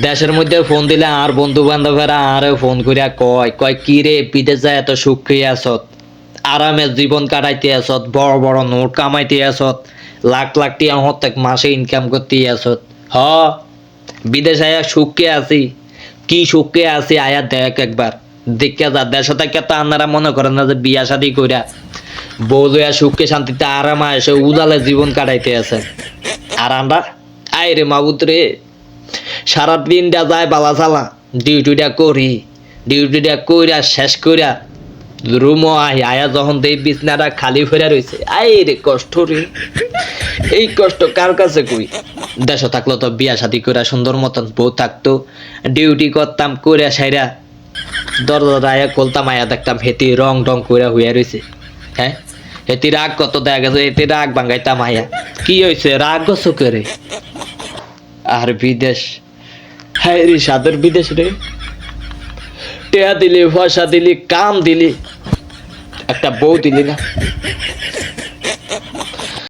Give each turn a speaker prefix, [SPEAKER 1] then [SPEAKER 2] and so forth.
[SPEAKER 1] দেশের মধ্যে ফোন দিলে আর বন্ধু বান্ধবেরা আরে ফোন করিয়া কয় কয় কি রে বিদেশ যায় এত সুখী আসত, আরামে জীবন কাটাইতে আসত, বড় বড় নোট কামাইতে আসত, লাখ লাখ টিয়া হত্যা মাসে ইনকাম করতে আসত। হ, বিদেশ আয়া সুখে আছি, কি সুখে আছি আয়া দেখ একবার, দেখা যা। দেশে থেকে তো আপনারা মনে করেন না যে বিয়া শাদি কইরা বউ লইয়া সুখে শান্তিতে আরামে এসে উদালে জীবন কাটাইতে আছে। আর আমরা আয় রে মাবুত রে, সারাদিনটা যায় বালা চালা, ডিউটিটা করি, ডিউটিটা কইরা শেষ কইরা রুমও আই আয়া যখন দেই বিছনাটা খালি ফেরা রয়েছে, আই রে কষ্ট রে। এই কষ্ট কার কাছে কই? দেশে থাকলো তো বিয়া শাদি কইরা সুন্দর মতন বউ থাকতো, ডিউটি করতাম কইরা সাইরা দরজা আয়া খুলতাম, আয়া দেখতাম হেতি রং টং কইরা হইয়া রয়েছে। হ্যাঁ, হেতি রাগ কত দেখা গেছে, হেতি রাগ ভাঙ্গাইতাম আয়া, কি হয়েছে রাগ গছো করে? আর বিদেশ, হ্যাঁ রে সাদের বিদেশ রে, টেয়া দিলি পয়সা দিলি কাম দিলি, একটা বউ দিলি না।